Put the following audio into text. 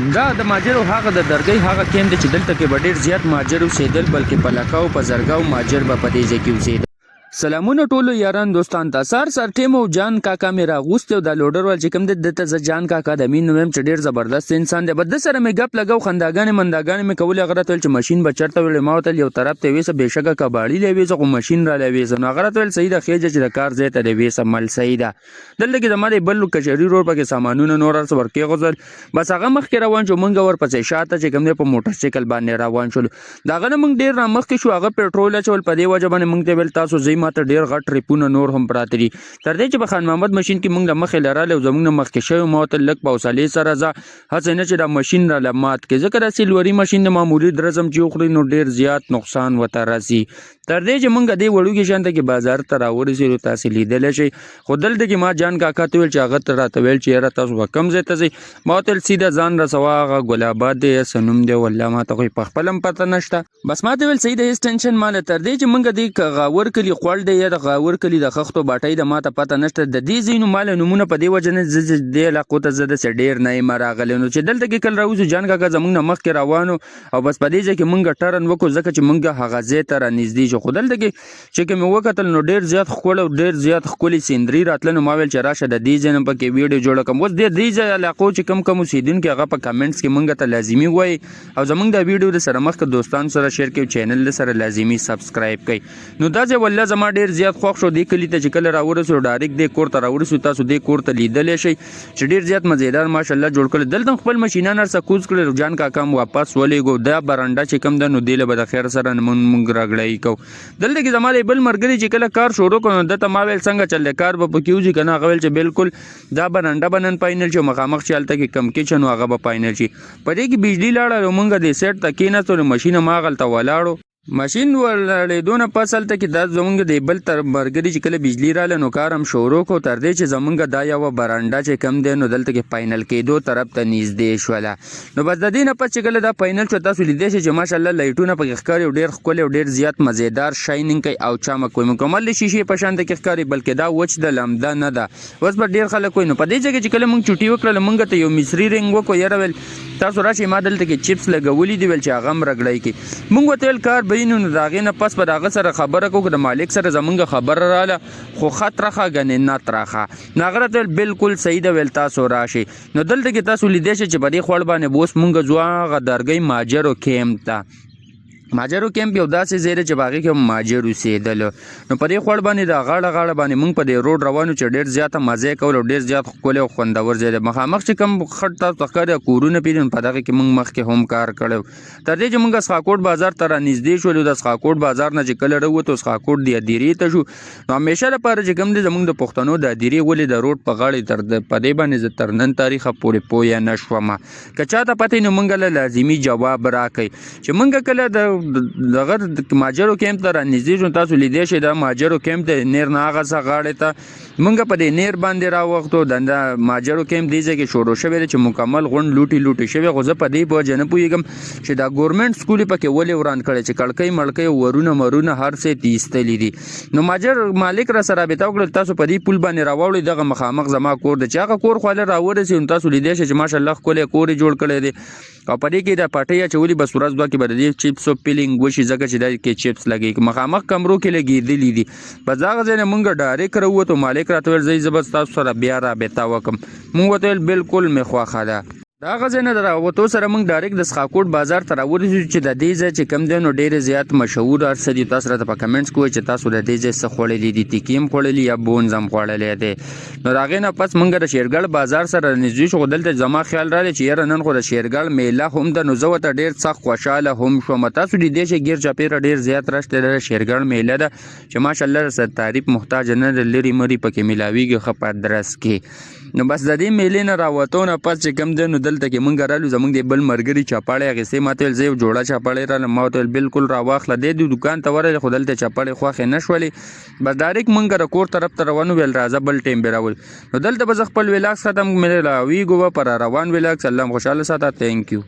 دا د ماجرو هغه د درګۍ هغه کیند چې دلته کې به ډېر زیات ماجر اوسېدل بلکې په لکاو په زرګاو ماجر به په دې ځای کې اوسېدل. سلامونه ټولو یاران دوستان ته سر ټیم او جان کاکا مې راغوستی او دا لوډر ول چې کوم دی دته زه جان کاکا د مين نوم چې ډېر زبردست انسان دی. بد سره مې ګپ لګاو خنداګانې منداګانې مې کولې. هغه راته ویل چې ماشین به چېرته ویلې ما ورته یو طرف ته ویسه بېشکه کباړي لی ویسه خو ماشین رالی ویسه. نو هغه راته ویل صحیح ده خېجه چې د کار ځای ته دی ویسه مل صحیح ده. دلته کې زما د بل کچري روډ پکې سامانونه نور هر څه ورکېغوځل. بس هغه مخکې روان شو موږ ورپسې شاته چې کوم دی په موټر سایکل باندې روان شولو. د هغه نه موږ ډېر رامخکې شو. هغه پېټرول اچول په دې وجه باندې موږ ته ویل تاسو ځئ ما ته ډېر غټ پونه نور هم پراته دي. تر دې چې په خان محمد ماشین کې موږ له مخې لراله او زموږ نه مخکې شوی ما ورته لږ په حوصلې سره ځه هسې نه چې دا ماشین راله مات کړې ځکه داسې لوري ماشین د معمولي درزم چې وخوري نو ډېر زیات نقصان ورته راسي. تر دې چې موږ دې وړوکي شان ته کې بازار ته راورسېدو تاسې لیدلی شئ. خو دلته کې ما جان کاکا ته ویل چې هغه ته راته ویل چې یاره تاسو به کوم ځای ته ځئ. ما ورته ویل سیده ځان رسوه هغه ګل آباد دی څه نوم دی والله ما ته خو یې په خپله هم پته نشته. بس ما ته ویل صحیح ده هېڅ ټینشن ماله. تر دې چې موږ دې غاور کلي خوړ دی یا د غاور کلي د خښتو باټۍ د ما ته پته نشته. د دې ځایونو ماله نومونه په دې وجه نه دې علاقو ته زه داسې ډېر نه یم راغلی. نو چې دلته کې کله راوځو جان کاکا زموږ نه مخکې روان او بس په دې ځای کې موږ ټرن وکړو ځکه چې موږ هغه ځای ته رانږدې شو. خو دلته کې چې که مې وکتل نو ډېر زیات ښکل او ډېر زیات ښکلې سیندري راتله. نو ما ویل چې راشه د دې ځای نه پکې ویډیو جوړه کړم. اوس دې ځای علاقو چې کوم اوسېدونکي هغه په کمنټس کې موږ ته لازمي وایي او زموږ دا ویډیو د سره مخکې دوستانو سره شیر کړئ چینل د سره لازمي سبسکرایب کړئ. نو دا ځای والله زما ډېر زیات خوښ شو. دې کلي ته چې کله راورسېدو ډایرکټ دې کور ته راورسېدو. تاسو دې کور ته لیدلی شئ چې ډېر زیات مزېدار ماشاءالله جوړ کړی. دلته خپل مشینان هر څه کوز کړل. جان کاکا هم واپس ولېږو. دا برنډه چې کوم ده نو دې له به د خیر سره موږ راګړی کوو. دلته کې زما د بل ملګري چې کله کار شروع کړو نو ده ته ما ویل څنګه چل دی کار به پکې وځي که نه. هغه ویل چې بالکل دا برنډه به نن فاینل شي. مخامخ چې هلته کې کم کچن و هغه به فاینل شي. په دې کې بجلي لاړه نو موږ دې سیټ ته کېناستو نو ماشین هماغلته ولاړو. ماشین ولړېدو نه پس هلته کې دا زموږ د بل تر ملګري چې کله بجلي راله نو کار هم شروع کړو. تر دې چې زموږ دا یوه برنډه چې کم دی نو دلته کې فاینل کېدو طرف ته نږدې شوله. نو بس د دې نه پس چې کله دا فاینل شو تاسو لیدلی شئ چې ماشاءالله لایټونه پکې ښکاري او ډېر ښکلي او ډېر زیات مزېدار شاینینګ کوي او چمک کوي. مکمل د شیشې په شان کې ښکاري بلکې دا وچ د لمده نه ده. اوس به ډېر خلک وایي. نو په دې ځای کې چې کله موږ چوټي وکړله موږ ته یو مصري رنګ وکړو. یاره ویل تاسو راشئ ما دلته کې چپس لګولي دي ویل چې هغه هم رګړی کړي. موږ ورته ویل کار به وي نو د هغې نه پس به د هغه سره خبره کوو. د مالک سره زمونږ خبره راله خو خط راخه ګنې نت راخه. نو هغه راته ویل بالکل صحیح ده ویل تاسو راشئ. نو دلته کې تاسو لیدی شئ چې په دې خوړ باندې به اوس موږ ځو هغه درګۍ ماجرو کیمپ ته. ماجرو کیمپ یو داسې ځای دی چې په هغې کې هم ماجر اوسېدلو. نو په دې خوړ باندې د غاړه باندې موږ په دې روډ روان چې ډېر زیاته مزه یې کول او ډېر زیات ښکلی او خوندور ځای دی. مخامخ چې کوم خټ تاسو ته ښکاري کورونه پېژنو په دغه کې موږ مخکې هم کار کړی. تر دې چې موږ اسخاکوټ بازار ته رانږدې شولو. د اسخاکوټ بازار نه چې کله راووتو اسخاکوټ د هدیرې ته شو. نو همیشه لپاره چې کوم دی زموږ د پښتنو د هدیرې ولې د روډ په غاړې په دې باندې زه تر نن تاریخه پورې پویه نه شوم. که چاته پته نو موږ له لازمي جواب راکړئ چې موږ کله دغه ماجرو کیمپ ته رانږدې شو. تاسو لیدی شئ دا ماجرو کیمپ دی نیر نه هغه څه غاړې ته موږ په دې نیر باندې راوختو. د ماجرو کیمپ دې ځای کې شروع شوی دی چې مکمل غونډ لوټي شوی. خو زه په دې په وجه نه پوهېږم چې دا ګورمنټ سکول یې پکې ولې وران کړی چې کړکۍ مړکۍ ورونه مرونه هر څه یې ایستلي دي. نو ماجر مالک را سره رابطه وکړل تاسو په دې پول باندې راواوړئ. دغه مخامخ زما کور دی چې هغه کور خواله راورسېد نو تاسو لیدی شئ چې ماشاءالله ښکلی کور یې جوړ کړی دی. او په دې کې د پټۍ اچولي بس ورځ دوه کې به د دې چپسو پیلینګ وشي ځکه چې دا کې چپس لګي. مخامخ کمرو کې لګېدلي دي. بس هغه ځای نه موږ ډایرکټ راووتو. مالک راته ویل زه به ستاسو سره بیا رابطه وکړم. موږ ورته ویل بالکل مې خوښه ده. د هغه ځای نه د راوتو سره موږ ډایرکټ د اسخاکوټ بازار ته راورسېدو چې د دې ځای چې کوم دی نو ډېرې زیات مشهور هر څه دي. تاسو راته په کمنټس کې وایئ چې تاسو د دې ځای څه خوړلی دي. تیکې هم خوړلي یا بونز هم خوړلی دی. نو د هغې نه پس موږ د شیرګل بازار سره نږدې شو. دلته زما خیال راغلی چې یاره نن خو د شیرګل میله هم ده. نو زه ورته ډېر سخت خوشحاله هم شوم. تاسو لیدی شئ ګیر چاپېره ډېر زیات رش دی. د شیرګل میله ده چې ماشاءالله سره تعریف محتاج نه ده. لرې مرې پکې میلاویږي ښه په ادرس کې. نو بس د دې میلې نه راوتو نه پس چې کوم دی نو دلته کې موږ رالو. زموږ د بل ملګري چاپاړی اخیستې. ما ته ویل زه یو جوړه چاپاړی رالم. ما ورته ویل بالکل راواخله. دې دوکان ته ورغلې خو دلته چاپاړې خوښې نه شولې. بس ډایرکټ موږ د کور طرف ته روان ویل راځه بل ټیم به راول. نو دلته به زه خپل ولاګس ختم مې راویږو په را روان ولاګس. الله خوشحاله ساته. تھینک یو.